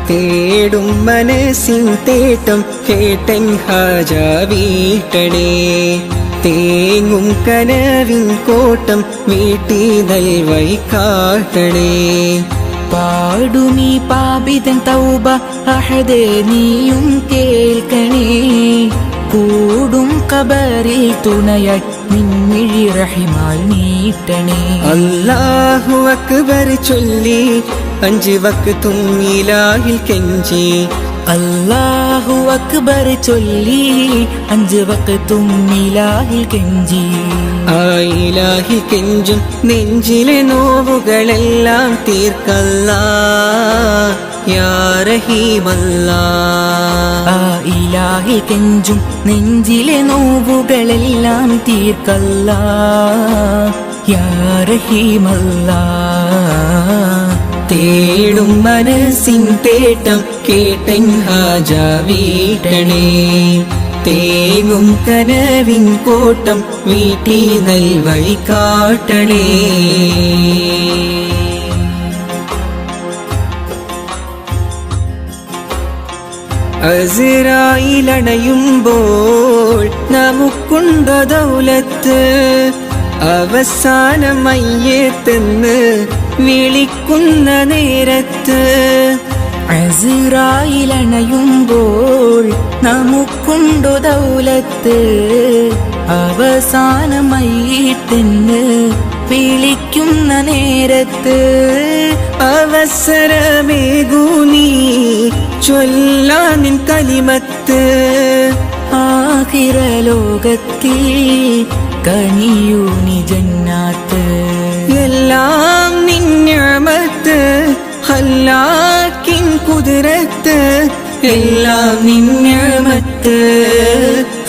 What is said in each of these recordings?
തേടും മനസ്സിൻ തേട്ടം കേട്ടൻ ഹാജ വീട്ടണേ. തേങ്ങും കനവിൻ കോട്ടം വീട്ടി നൽവൈ കാട്ടണേ. പാടുമീ പാപിതൻ തൗബ അഹദേ നീയും കേൾക്കണേ. കൂടും ഖബറിൽ തുണയായി നിൻമിഴി റഹിമാൽ നീട്ടണേ. അല്ലാഹു അക്ബർ ചൊല്ലി 5 വക്തും ഇലാഹിൽ കെഞ്ചി. അല്ലാഹു അക്ബർ ചൊല്ലി 5 വക്തും ഇലാഹിൽ കെഞ്ചി. ആ ഇലാഹിൽ കെഞ്ചും നെഞ്ചിലെ നോവുകളെല്ലാം തീർക്കല്ലാ യാ റഹീമല്ലാ. ആ ഇലാഹിൽ കെഞ്ചും നെഞ്ചിലെ നോവുകളെല്ലാം തീർക്കല്ലാ യാ റഹീമല്ലാ. തേടും മനസ്സിൻ തേട്ടം കേട്ടൻ ഹാജ വീട്ടണേ. തേങ്ങും കനവിൻ കോട്ടം വീട്ടി നൽവഴി കാട്ടണേ. അസ്റായീലണയുമ്പോൾ നമുക്കുണ്ടോ ദൗലത്ത്. അവസാനം മയ്യത്തെന്ന് വിളിക്കുന്ന നേരത്ത്. അസ്റായീലണയുമ്പോൾ നമുക്കുണ്ടോ ദൗലത്ത്. അവസാനമായിട്ടെന്ന് വിളിക്കുന്ന നേരത്ത്. അവസരമേകൂ നീ ചൊല്ലാൻ നിൻ കലിമത്ത്. ആഖിറ ലോകത്തിൽ കനിയൂ നീ ജന്നാത്ത്. എല്ലാം നിൻ നിഅമത്ത് ഖല്ലാക്കിൻ ഖുദ്റത്ത്. എല്ലാം നിൻ നിഅമത്ത്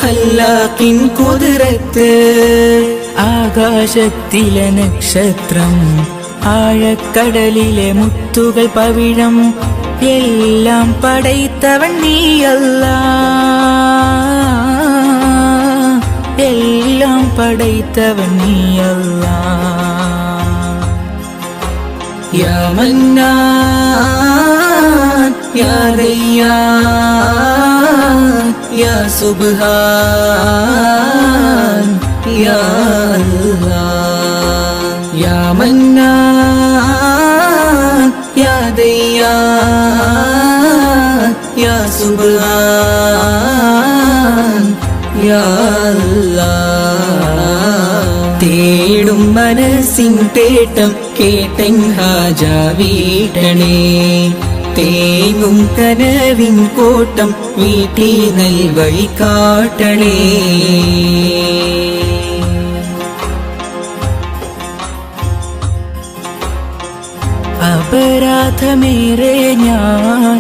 ഖല്ലാക്കിൻ ഖുദ്റത്ത്. ആകാശത്തിലെ നക്ഷത്രം ആഴക്കടലിലെ മുത്തുകൾ പവിഴം എല്ലാം പടൈത്തവൻ നീയല്ലാ. എല്ലാം പടൈത്തവൻ നീയല്ലാ. യാ മന്നാൻ യാ ദയ്യാൻ യാ സുബ്ഹാൻ യാ അല്ലാഹ്. യാ മന്നാൻ യാ ദയ്യാൻ യാ സുബ്ഹാൻ യാ അല്ലാഹ്. തേടും മനസ്സിൻ തേട്ടം കേട്ടൻ ഹാജ വീട്ടണേ. തേങ്ങും കനവിൻ കോട്ടം വീട്ടി നൽവഴി കാട്ടണേ. അപരാധമേറെ ഞാൻ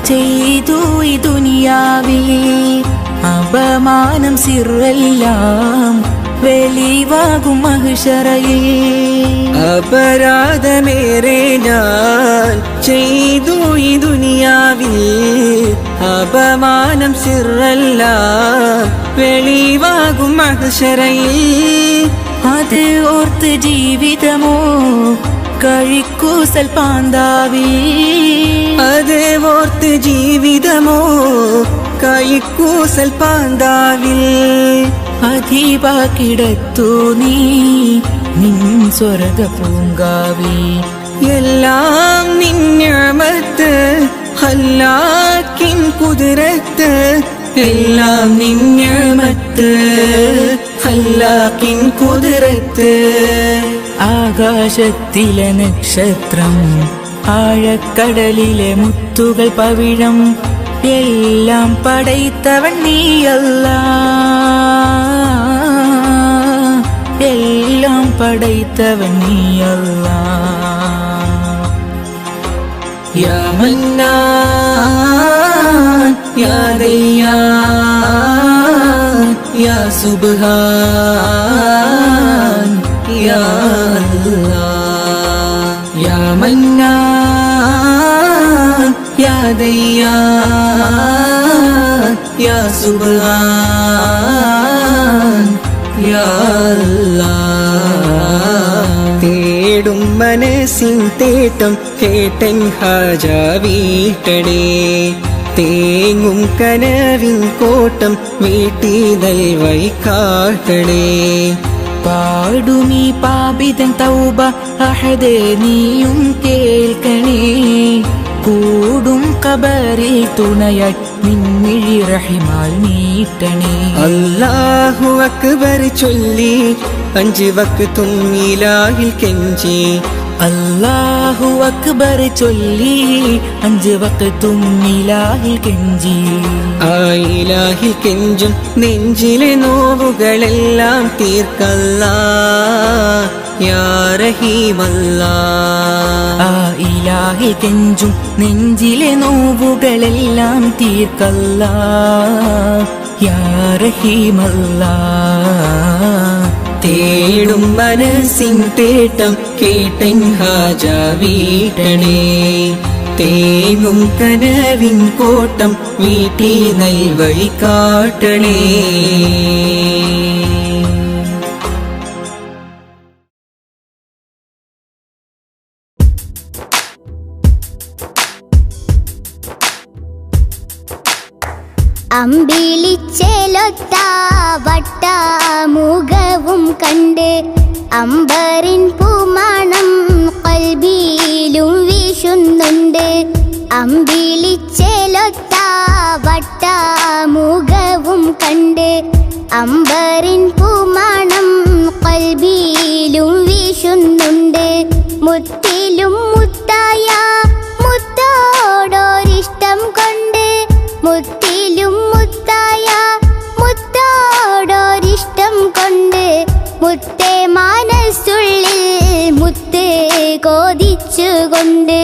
ചെയ്തു ഈ ദുനിയാവിൽ. അപമാനം സിറെല്ലാം വെളിവാകും മഹ്ശറയിൽ. അപരാധമേറെ ഞാൻ ചെയ്തു ഈ ദുനിയാവിൽ. അപമാനം സിറെല്ലാം വെളിവാകും മഹ്ശറയിൽ. അത് ഓർത്ത് ജീവിതമോ കഴിക്കൂസൽ പാന്താവി. അത് ഓർത്ത് ജീവിതമോ കഴിക്കൂസൽ പാന്താവിൽ. അധീപാക്കിടത്തു നീ നിൻ സ്വർഗ പൂങ്കാവി. എല്ലാം നിൻ നിഅമത്ത് ഖല്ലാക്കിൻ ഖുദ്റത്ത്. എല്ലാം നിൻ നിഅമത്ത് ഖല്ലാക്കിൻ ഖുദ്റത്ത്. ആകാശത്തിലെ നക്ഷത്രം ആഴക്കടലിലെ മുത്തുകൾ പവിഴം എല്ലാം പടൈത്തവൻ നീയല്ലാ. എല്ലാം പടൈത്തവൻ നീയല്ലാ. യാ മന്നാൻ യാ ദയ്യാൻ യാ സുബ്ഹാൻ യാ അല്ലാഹ്. യാ മന്നാൻ യാ ദയ്യാൻ യാ സുബ്ഹാൻ യാ അല്ലാഹ്. തേടും മനസ്സിൻ മനസ്സിൻ തേട്ടം കേട്ടൻ ഹാജ വീട്ടടേ തേങ്ങും കനവിൻ കോട്ടം വീട്ടി നൽവൈ കാട്ടടേ പാടുമീ പാപിതൻ തൗബ അഹദേ നീയും കേൾക്കണേ കൂടും ഖബറിൽ തുണയായി നിൻമിഴി റഹിമാൽ നീട്ടണേ അല്ലാഹു അക്ബർ ചൊല്ലി 5 വക്തും ഇലാഹിൽ കെഞ്ചി അല്ലാഹു അക്ബർ ചൊല്ലി 5 വക്തും ഇലാഹിൽ കെഞ്ചി ആ ഇലാഹിൽ കെഞ്ചും നെഞ്ചിലെ നോവുകളെല്ലാം തീർക്കല്ലാ യാ റഹീമല്ലാ ആ ഇലാഹിൽ കെഞ്ചും നെഞ്ചിലെ നോവുകളെല്ലാം തീർക്കല്ലാ യാ റഹീമല്ലാ തേടും മനസ്സിൻ തേട്ടം കേട്ടൻ ഹാജ വീട്ടണേ തേങ്ങും കനവിൻ കോട്ടം വീട്ടി നൽവഴി കാട്ടണേ അമ്പിളിച്ചേലൊത്ത വട്ടമുഖവും കണ്ട് അമ്പറിൻ പൂമണം ഖൽബിലും വീശുന്നുണ്ട് അമ്പിളിച്ചേലൊത്ത വട്ടമുഖവും കണ്ട് അമ്പറിൻ പൂമണം ഖൽബിലും വീശുന്നുണ്ട് മുത്തിലും മുത്തായ മുത്തോടൊരിഷ്ടം കൊണ്ട് മുത്തിലും മുത്തായ മുത്തോടൊരിഷ്ടം കൊണ്ട് മുത്തേ മനസ്സുള്ളിൽ മുത്ത് കോതിച്ചുകൊണ്ട്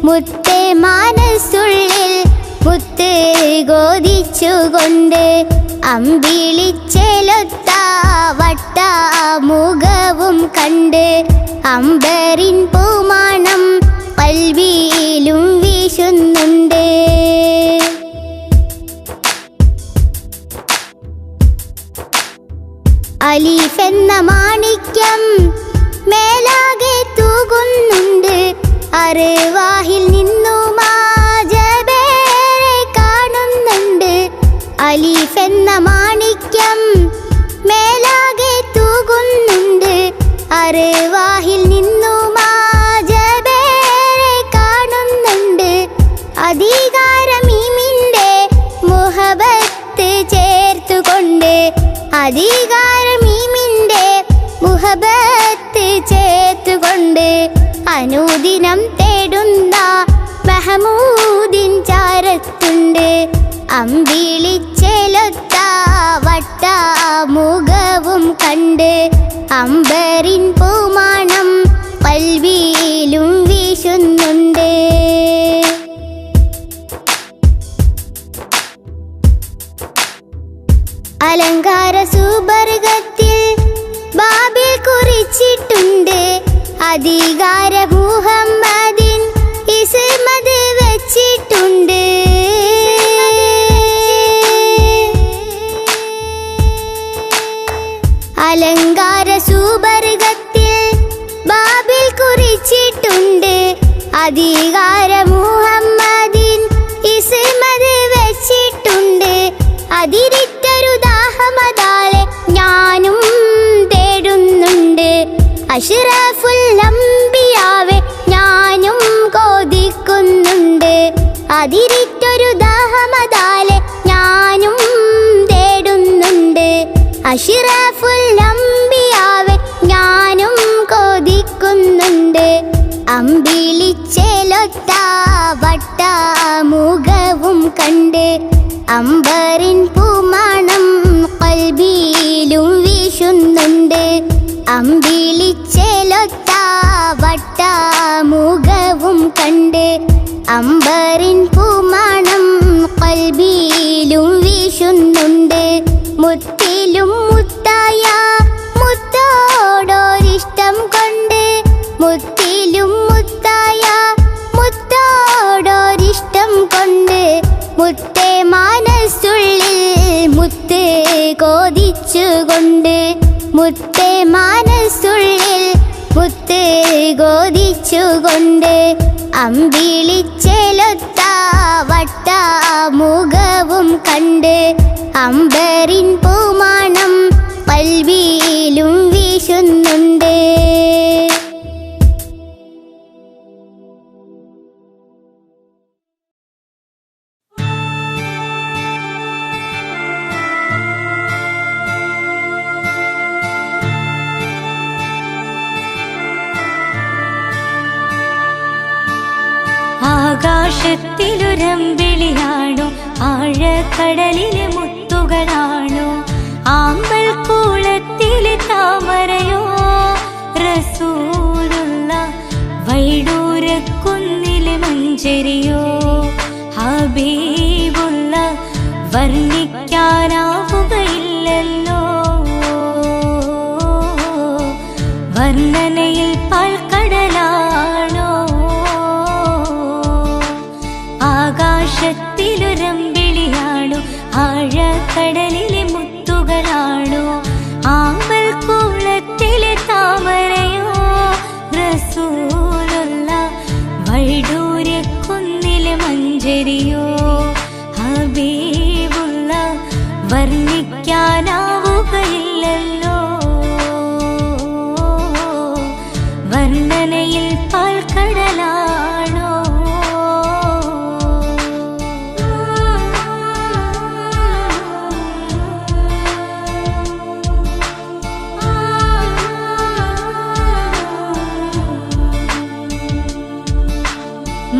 മുത്തേ മനസ്സുള്ളിൽ മുത്ത് കോതിച്ചുകൊണ്ട് അമ്പിളിച്ചേലൊത്ത വട്ടമുഖവും കണ്ട് അമ്പറിൻ പൂമണം ഖൽബിലും വീശുന്നുണ്ട് അലീഫ് എന്ന മാണിക്യം മേലാകെ തൂകുന്നുണ്ട് അർവാഹിൽ നിന്നും ആജബേരെ കാണുന്നുണ്ട് അലീഫ് എന്ന മാണിക്യം മേലാകെ തൂകുന്നുണ്ട് അർവാഹിൽ നിന്നും ആജബേരെ കാണുന്നുണ്ട് അധികാരമീമിന്റെ മുഹബത്ത് ചേർത്തുകൊണ്ട് അധികാരമീമിന്റെ മുഹബത്ത് ചേർത്തുകൊണ്ട് അനുദിനം തേടുന്ന മഹമൂദിൻ ചാരത്തുണ്ട് അമ്പിളിച്ചേലൊത്ത വട്ടമുഖവും കണ്ട് അമ്പറിൻ പൂമണം ഖൽബിലും വീശുന്നുണ്ട് അലങ്കാര സുബർഗത്തിൽ ബാബിൽ കുറിച്ചിട്ടുണ്ട് അധികാര മുഹമ്മദിൻ ഇസ്മത് വെച്ചിട്ടുണ്ട് അലങ്കാര സുബർഗത്തിൽ ബാബിൽ കുറിച്ചിട്ടുണ്ട് അധികാര മുഹമ്മദിൻ ഇസ്മത് വെച്ചിട്ടുണ്ട് അതിരിറ്റൊരു ദാഹമതാലെ ഞാനും തേടുന്നുണ്ട് അഷ്റഫുൽ അംബിയാവെ ഞാനും കൊതിക്കുന്നുണ്ട് അതിരിറ്റൊരു ദാഹമതാലെ ഞാനും തേടുന്നുണ്ട് അഷ്റഫുൽ അംബിയാവെ ഞാനും കൊതിക്കുന്നുണ്ട് അമ്പിളിച്ചേലൊത്ത വട്ടമുഖവും കണ്ട് അമ്പറിൻ പൂമണം ഖൽബിലും വീശുന്നുണ്ട് അമ്പിളിച്ചേലൊത്ത വട്ടമുഖവും കണ്ട് അമ്പറിൻ പൂമണം ഖൽബിലും വീശുന്നുണ്ട് മുത്തിലും മുത്തായ മുത്തോടൊരിഷ്ടം കൊണ്ട് മുത്തിലും മുത്തായ മുത്തോടൊരിഷ്ടം കൊണ്ട് മുത്തേ മനസ്സുള്ളിൽ മുത്ത് കോതിച്ചുകൊണ്ട് മുത്തേ മനസ്സുള്ളിൽ മുത്ത് കോതിച്ചു ചിരിച്ചുകൊണ്ട് അമ്പിളിച്ചെലൊത്ത വട്ടമുഖവും കണ്ട് അമ്പരിൻ പൂമാണം കൽവിയിലും വീശുന്നുണ്ട്. ആകാശത്തിലൊരമ്പിളിയാണോ ആഴക്കടലിലെ മുത്തുകളാണോ ആമ്പൽ കൂളത്തിലെ താമരയോ റസൂലുള്ള വൈഡൂരക്കുന്നിലെ മഞ്ചരിയോ ഹബീബുള്ള വർണ്ണിക്കാനാവുകയില്ലല്ലോ വർണ്ണനയിൽ പാൽക്കടലാണോ ആകാശത്തിലൊരമ്പിളിയാണോ ആഴക്കടലിലെ മുത്തുകളാണോ ആമ്പൽ കൂളത്തിലെ താമരയോ റസൂലുള്ള വൈഡൂര്യക്കുന്നിലെ മഞ്ചരിയോ ഹബീബുള്ള വർണ്ണിക്കാനാവുകയില്ലല്ലോ വർണ്ണനയിൽ പാൽക്കടലാണോ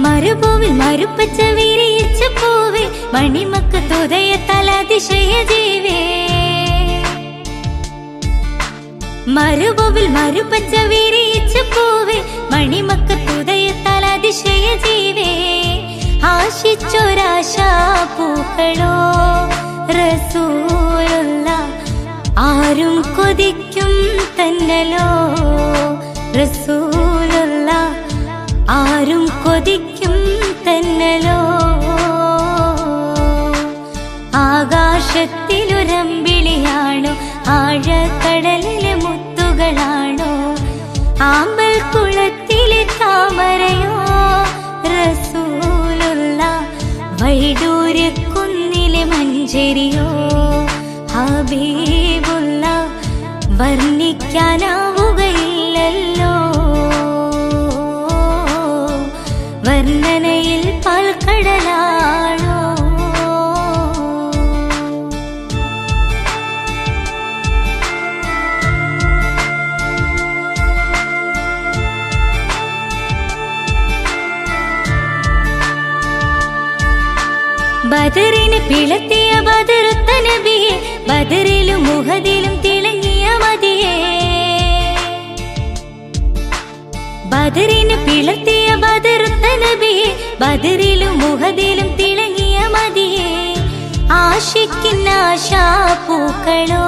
മരുഭൂവിൽ മരുപ്പച്ച വിരിയിച്ച പൂവേ മണിമക്കത്തുദയത്താൽ അതിശയ ജീവേ മരുഭൂവിൽ മരുപ്പച്ച വിരിയിച്ച പൂവേ മണിമക്കത്തുദയത്താൽ അതിശയ ജീവേ ആശിച്ചൊരാശാ പൂക്കളോ റസൂലുള്ള ആരും കൊതിക്കും തന്നലോ റസൂലുള്ള ആരും കൊതിക്കും തന്നലോ ആകാശത്തിലൊരമ്പിളിയാണോ ആഴക്കടലിലെ മുത്തുകളാണോ ആമ്പൽ കുളത്തിലെ താമരയോ റസൂലുള്ള വൈഡൂര്യക്കുന്നിലെ മഞ്ചരിയോ ഹബീബുള്ള വർണ്ണിക്കാനാവുകയില്ലല്ലോ വർണ്ണനയിൽ പാൽക്കടലാണോ ബദറിന് പിളർത്തിയ ബദറുത്ത നബിയെ ബദറിലും മുഹദിലും തിളങ്ങിയ മതിയെ ബദറിന് പിളർത്തിയ ബദറുത്ത നബിയെ ബദറിലും മുഹദിലും തിളങ്ങിയ മതിയെ ആശിക്കുന്ന ആശാപൂക്കളോ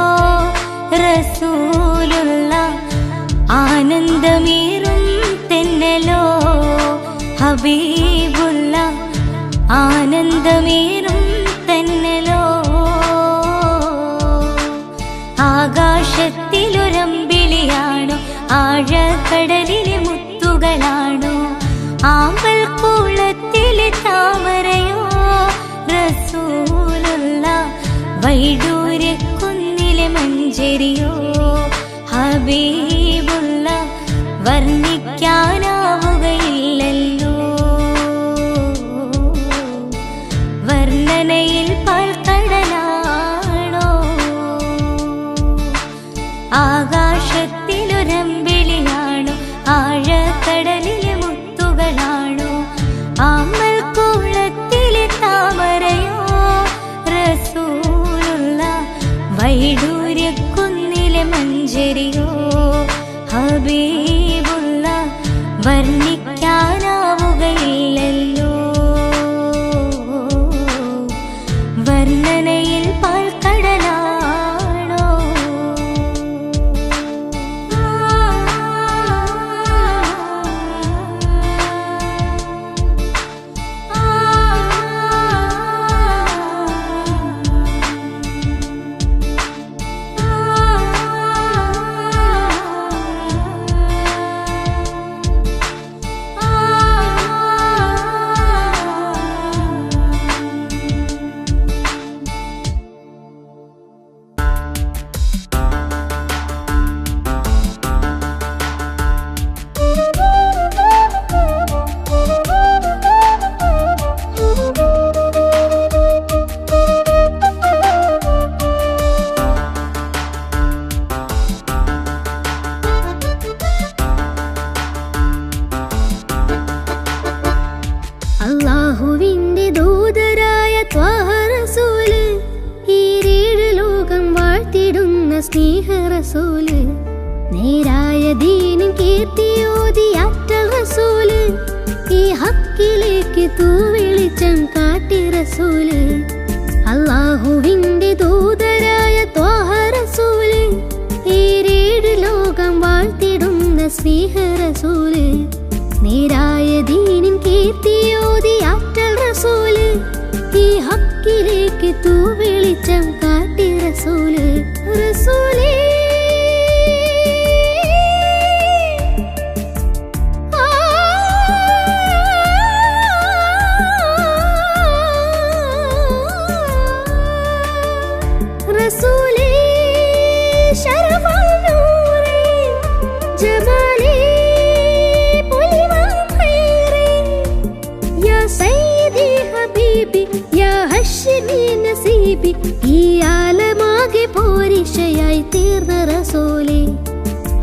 റസൂലുള്ള ആനന്ദമേറും തെന്നലോ ഹബീബുള്ള ആനന്ദമേറും തെന്നലോ ആകാശത്തിലൊരമ്പിളിയാണോ ആഴക്കടലിലെ മുത്തുകളാണോ ആമ്പൽ കൂളത്തിലെ താമരയോ റസൂലുള്ള വൈഡൂര്യക്കുന്നിലെ മഞ്ചരിയോ ഹബീബുള്ള വർണ്ണിക്കാനാവുകയില്ലല്ലോ വർണ്ണനയിൽ പാൽക്കടലാണോ ആകാശത്തിലൊരമ്പിളിയാണോ ആഴക്കടലിലെ മുത്തുകളാണോ ആമ്പൽ കൂളത്തിലെ താമരയോ റസൂലുള്ള വൈഡൂര്യക്കുന്നിലെ മഞ്ചരിയോ ഹബീബുള്ള വർണ്ണിക്കാനാവുകയില്ലല്ലോ വർണ്ണനയിൽ പാൽക്കടലാണോ റസൂല് നേരായ ദീനിൻ കീർത്തിയോതി ആറ്റൽ റസൂല് ഈ ഹക്കിലേക്ക് തൂവെളിച്ചം കാട്ടി റസൂല് അല്ലാഹുവിന്റെ ദൂതരായ ത്വാഹ റസൂല് ഏഴ് ലോകം വാഴ്ത്തിടുന്ന സ്നേഹ റസൂല് നേരായ ദീനിൻ കീർത്തിയോതി ആറ്റൽ റസൂല് ഈ ഹക്കിലേക്ക് തൂവെളിച്ചം കാട്ടി റസൂല് റസൂലേ റസൂലേ ശരഫുൽ നൂറേ ജമാലേ പുലിവാൻ ഖൈറേ യാ സയ്യിദി ഹബീബി യാ ഹശ്മി നസീബി ഈ ആലമാകെ പോരിശയായി തീർന്ന റസൂലേ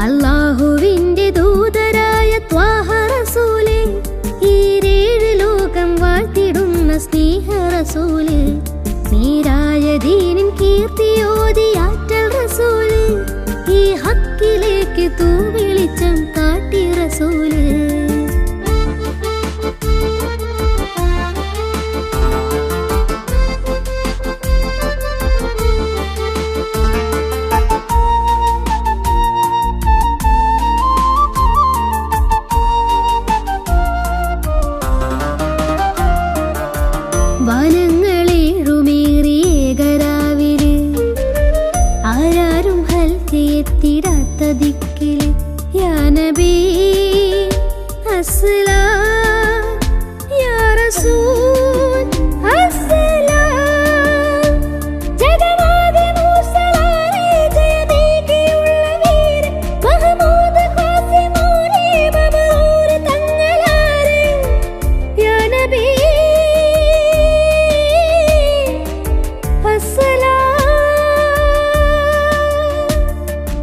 അല്ലാഹുവിന്റെ ദൂതരായ ത്വാഹ റസൂലേ ഈ ഏഴ് ലോകം വാഴ്ത്തിടുന്ന സ്നേഹ റസൂല് നേരായ ദീനിൻ കീർത്തിയോതി ആറ്റൽ റസൂല് ഈ ഹക്കിലേക്ക് തൂവെളിച്ചം കാട്ടി റസൂല് വനങ്ങളേഴുമേറിയേകരാവില് ആരാരും ഹൽക്കെത്തിടാത്ത ദിക്കില് യാ നബി അസ്സലാം യാ റസൂൽ അസ്സലാം ജഗന്നാഥ മൂസലാലേ ജയമേകിയുള്ള വീര മഹമൂദ് ഖാസിമൂലേ മബ്റൂർ തങ്ങളാരേ യാ നബി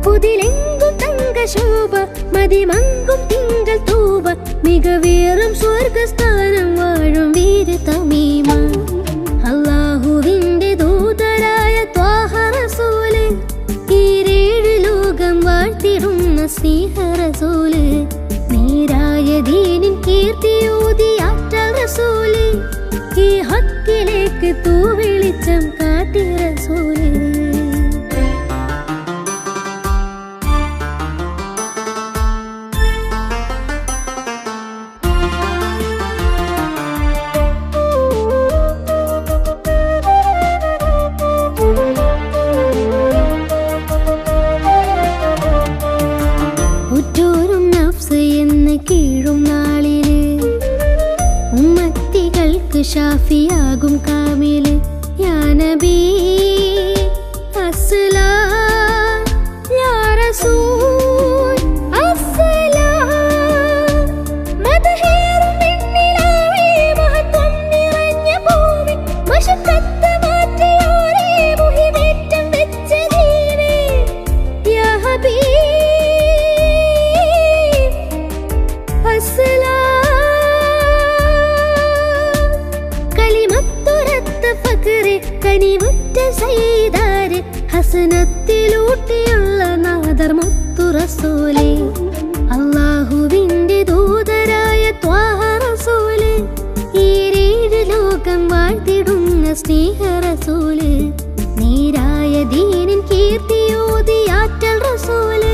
പുതിലെങ്കും തങ്കശോഭ മതിമങ്കും തിങ്കൾ തൂവ മികവേറും സ്വർഗസ്ഥാനം വാഴും വീര തമീമ അല്ലാഹുവിന്റെ ദൂതരായ ത്വാഹ റസൂല് ഈ ഏഴ് ലോകം വാഴ്ത്തിടുന്ന സ്നേഹ റസൂല് നേരായ ദീനിൻ കീർത്തിയോതി ആറ്റൽ റസൂല് ഈ ഹക്കിലേക്ക് തൂവെളിച്ചം കാട്ടി റസൂല് ഉറ്റോരും നഫ്സ് എന്ന് കീഴും നാളില് ഉമ്മത്തികൾക്ക് ഷാഫിയാകും കാമില് യാ നബി അസ്സലാം യാ റസൂൽ അസ്സലാം മദ്ഹേറും പിന്നിലാവേ മഹത്വം നിറഞ്ഞ ഭൂമി മശക്കത്ത് മാറ്റിയോരേ മുഹിമേറ്റം വെച്ച ദീനേ യാ ഹബീബ് കലിമത്തുരത്ത ഫഖ്റെ കനിവുറ്റ സയ്യിദാരെ ഹസനത്തിലൂട്ടിയുള്ള നാദർ മുത്തു റസൂലേ അല്ലാഹുവിന്റെ ദൂതരായ ത്വാഹ റസൂല് ഈ ഏഴ് ലോകം വാഴ്ത്തിടുന്ന സ്നേഹ റസൂല് നേരായ ദീനിൻ കീർത്തിയോതി ആറ്റൽ റസൂല്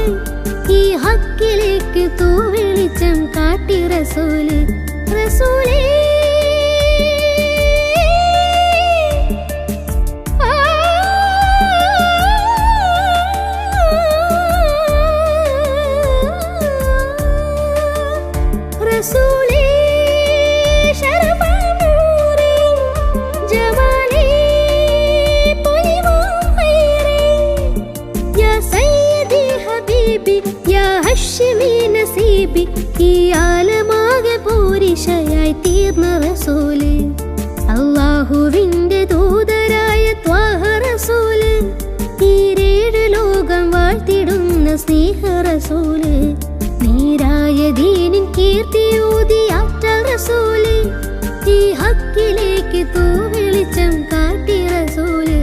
ഈ ഹക്കിലേക്ക് തൂവെളിച്ചം കാട്ടി റസൂല് റസൂലേ റസൂലേ ശരഫുൽ നൂറേ ജമാലേ പുലിവാൻ ഖൈറേ യാ സയ്യിദി ഹബീബി യാ ഹശ്മി നസീബി ഈ ആലമാകെ പോരിശയായി തീർന്ന റസൂല് അല്ലാഹുവിന്റെ ദൂതരായ ത്വാഹ റസൂല് ഈ ഏഴ് ലോകം വാഴ്ത്തിടുന്ന സ്നേഹ റസൂല് നേരായ ദീനിൻ കീർത്തിയോതി ആറ്റൽ റസൂല് ഈ ഹക്കിലേക്ക് തൂവെളിച്ചം കാട്ടി റസൂല്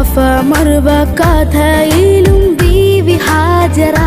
സഫ മർവ കഥയിലും ബീവി ഹാജറ